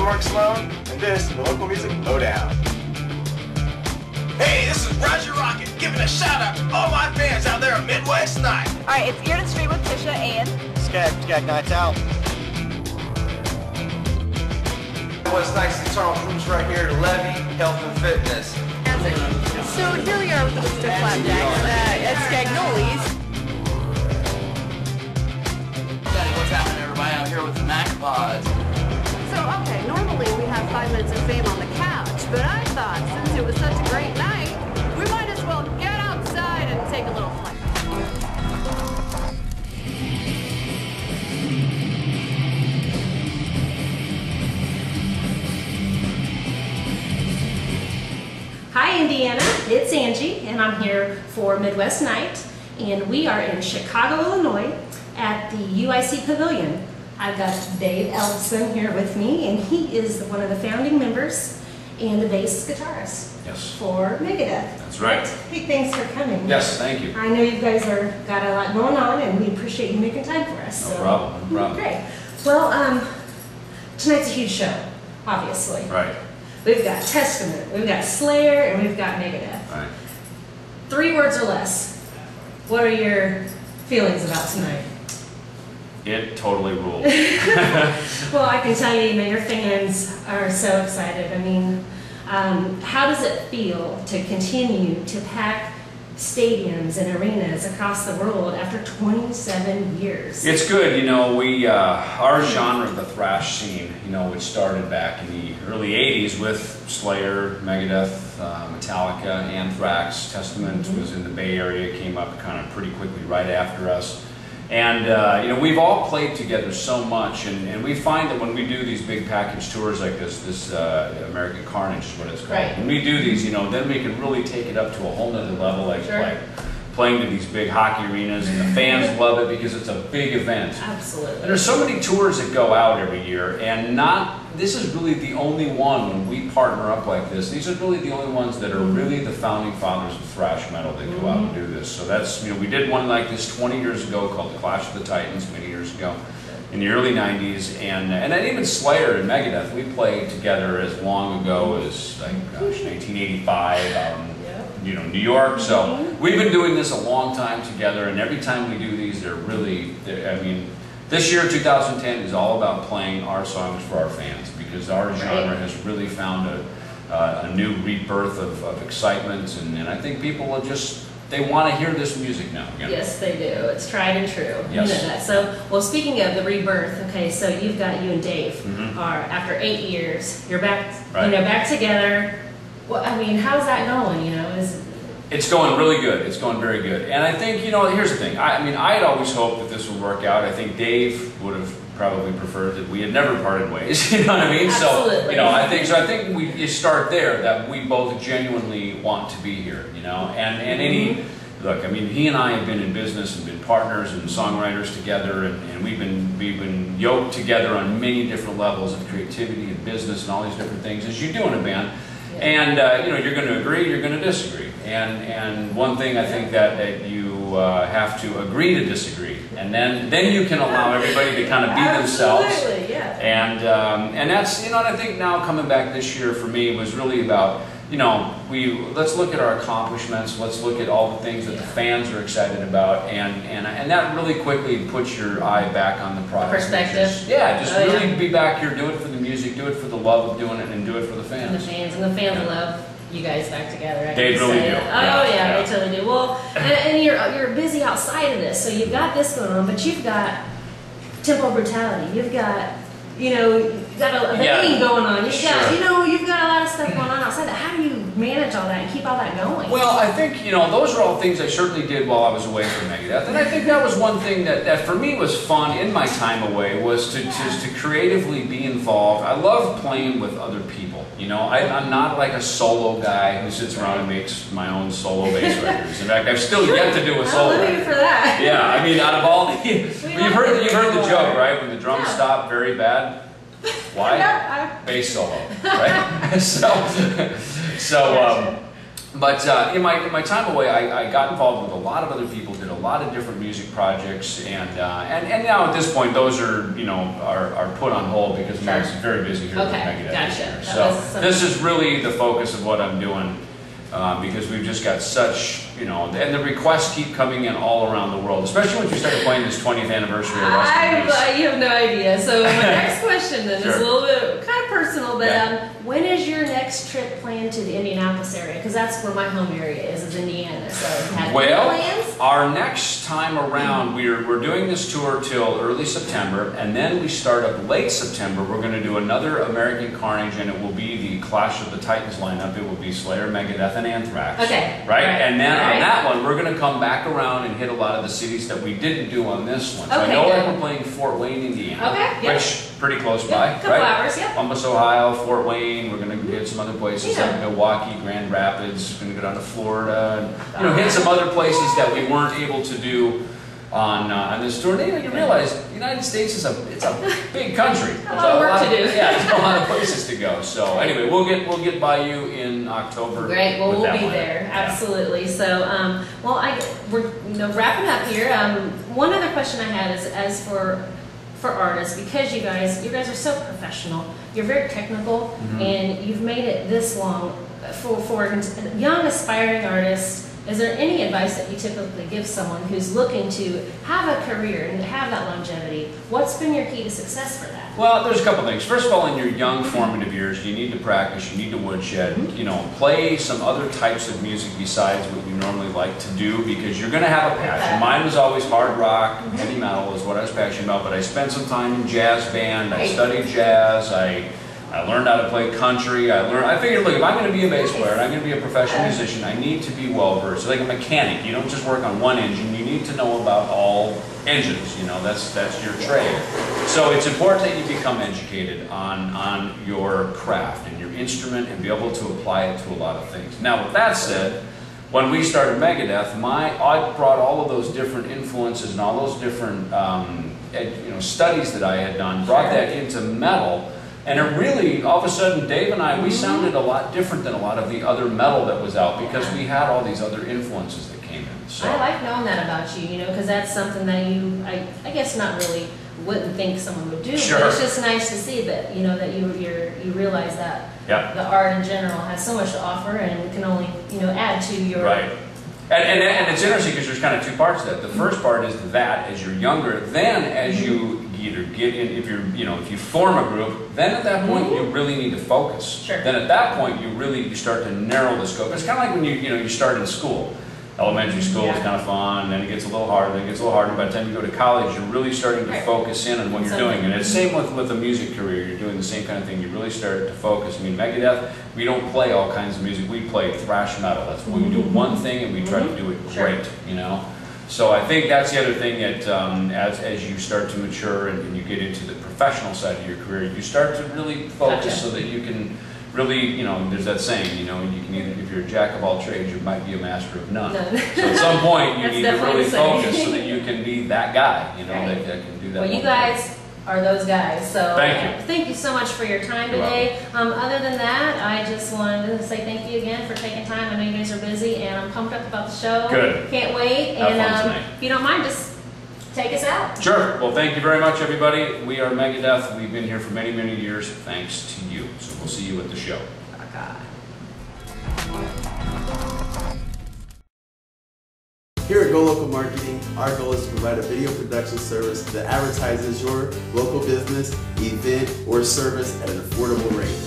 And this is the Local Music Lowdown. Hey, this is Roger Rocket, giving a shout out to all my fans out there at Midwest Night. Alright, it's Ear to Street with Tisha and Skag Nights Out. What's nice and Charles Roots right here to Levy Health and Fitness. so here we are with the Easter Flapjacks at Scagnoli's. What's happening, everybody, out here with the Macapods? So, okay, normally we have 5 minutes of fame on the couch, but I thought since it was such a great night, we might as well get outside and take a little flight. Hi Indiana, it's Angie, and I'm here for Midwest Night, and we are in Chicago, Illinois at the UIC Pavilion. I've got Dave Ellifson here with me, and he is one of the founding members and the bass guitarist for Megadeth. That's right. Hey, thanks for coming. Yes, thank you. I know you guys got a lot going on, and we appreciate you making time for us. No problem, no problem. Great. Well, tonight's a huge show, obviously. Right. We've got Testament, we've got Slayer, and we've got Megadeth. Right. 3 words or less. What are your feelings about tonight? It totally ruled. Well, I can tell you, your fans are so excited. I mean, how does it feel to continue to pack stadiums and arenas across the world after 27 years? It's good, you know, our genre, the thrash scene, you know, which started back in the early 80s with Slayer, Megadeth, Metallica, Anthrax. Testament was in the Bay Area, came up kind of pretty quickly right after us. And, you know, we've all played together so much, and we find that when we do these big package tours like this American Carnage is what it's called. Right. When we do these, you know, then we can really take it up to a whole nother level, like playing to these big hockey arenas, and the fans love it because it's a big event. Absolutely. And there's so many tours that go out every year, and this is really the only one when we partner up like this. These are really the only ones that are really the founding fathers of thrash metal that go out and do this. So that's, you know, we did one like this 20 years ago called the Clash of the Titans many years ago in the early 90s, and then even Slayer and Megadeth, we played together as long ago as, like, gosh, 1985. You know, New York. So we've been doing this a long time together, and every time we do these, I mean, this year, 2010, is all about playing our songs for our fans, because our genre has really found a new rebirth of excitement, and I think people will they want to hear this music now again. Yes, they do. It's tried and true. Yes. You know that. So, well, speaking of the rebirth, okay, so you and Dave are, after 8 years, you're back, you know, back together. Well, I mean, how's that going, you know? It's going really good. It's going very good. And I think, you know, here's the thing. I mean, I had always hoped that this would work out. I think Dave would have probably preferred that we had never parted ways. You know what I mean? Absolutely. So, you know, I think you start there, that we both genuinely want to be here, you know. And look, I mean, he and I have been in business and been partners and songwriters together, and we've been yoked together on many different levels of creativity and business and all these different things, as you do in a band. And you know, you're going to agree, you're going to disagree. And one thing I think that you have to agree to disagree, and then you can allow everybody to kind of be themselves. Absolutely, yeah. And that's, you know, and I think now coming back this year for me was really about, you know, let's look at our accomplishments, let's look at all the things that the fans are excited about, and that really quickly puts your eye back on the product. Perspective. Just really be back here, do it for the music, do it for the love of doing it, and do it for the fans. And the fans love you guys back together. They really do. Oh yeah, they totally do. Well, and you're busy outside of this, so you've got this going on, but you've got Temple Brutality, you've got, you know, you've got a thing going on. You've got, you know, you've got a lot of stuff going on outside that. How do you manage all that and keep all that going? Well, I think, you know, those are all things I certainly did while I was away from Megadeth. And I think that was one thing that for me was fun in my time away, was to creatively be involved. I love playing with other people. You know, I'm not like a solo guy who sits around and makes my own solo bass records. In fact, I've still yet to do a solo record. For that. Yeah, I mean, out of all the... you've heard the joke, right? When the drums stop very bad. Why? Bass solo, right? But in my time away, I got involved with a lot of other people, did a lot of different music projects, and now at this point those are are put on hold because Max is very busy here with Megadeth. Gotcha. So this is really the focus of what I'm doing. Because we've just got such, and the requests keep coming in all around the world, especially when you started playing this 20th anniversary of Rust in Peace. You have no idea. So my next question then is a little bit kind of personal, but when is your next trip planned to the Indianapolis area? Because that's where my home area is Indiana. So have any plans? Our next time around, we're doing this tour till early September, and then we start up late September. We're going to do another American Carnage, and it will be the Clash of the Titans lineup. It will be Slayer, Megadeth, and Anthrax. Okay. Right? And then on that one, we're going to come back around and hit a lot of the cities that we didn't do on this one. So I know we're playing Fort Wayne, Indiana, which pretty close by, couple hours, Columbus, Ohio, Fort Wayne. We're going to hit some other places like Milwaukee, Grand Rapids. We're going to go down to Florida, and hit some other places that we weren't able to do on this tour. You realize the United States is a big country. A lot of work to do. Yeah, there's a lot of places to go. So anyway, we'll get by you in October. Great. Well, we'll be there. Absolutely. So, we're wrapping up here. One other question I had is as for artists, because you guys are so professional. You're very technical, and you've made it this long for young aspiring artists. Is there any advice that you typically give someone who's looking to have a career and have that longevity? What's been your key to success for that? Well, there's a couple things. First of all, in your young formative years, you need to practice, you need to woodshed, play some other types of music besides what you normally like to do, because you're going to have a passion. Mine was always hard rock, heavy metal is what I was passionate about, but I spent some time in jazz band, I studied jazz, I learned how to play country. I figured, look, if I'm going to be a bass player and I'm going to be a professional musician, I need to be well versed. Like a mechanic, you don't just work on one engine. You need to know about all engines. That's your trade. So it's important that you become educated on your craft and your instrument and be able to apply it to a lot of things. Now, with that said, when we started Megadeth, I brought all of those different influences and all those different studies that I had done, brought that into metal. And it really, all of a sudden, Dave and I, we sounded a lot different than a lot of the other metal that was out because we had all these other influences that came in. So. I like knowing that about you, because that's something that I guess not really wouldn't think someone would do, but it's just nice to see that, that you realize that the art in general has so much to offer and can only, add to your... Right. And it's interesting because there's kind of two parts to that. The first part is that as you're younger, then as you either get in, if you form a group, then at that point you really need to focus. Then at that point you start to narrow the scope. It's kind of like when you start in school. Elementary school is kind of fun, then it gets a little harder, then it gets a little harder. By the time you go to college, you're really starting to focus in on what you're doing. And it's the same with a music career. You're doing the same kind of thing. You really start to focus. I mean, Megadeth, we don't play all kinds of music. We play thrash metal. That's when we do one thing and we try to do it great, So I think that's the other thing that as you start to mature and you get into the professional side of your career, you start to really focus so that you can really, there's that saying, you can either, if you're a jack of all trades, you might be a master of none. So at some point, you need to really focus so that you can be that guy, that can do that. Well, you guys are those guys. So thank you so much for your time today. Other than that, I just wanted to say thank you again for taking time. I know you guys are busy, and I'm pumped up about the show. Good. Can't wait. Have fun if you don't mind, just take us out. Sure. Well, thank you very much, everybody. We are Megadeth. We've been here for many, many years, thanks to you. So we'll see you at the show. Here at Go Local Marketing, our goal is to provide a video production service that advertises your local business, event, or service at an affordable rate.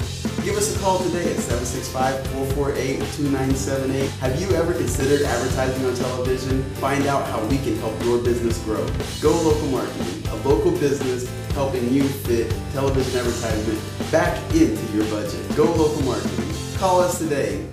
Give us a call today at 765-448-2978. Have you ever considered advertising on television? Find out how we can help your business grow. Go Local Marketing, a local business helping you fit television advertisement back into your budget. Go Local Marketing. Call us today.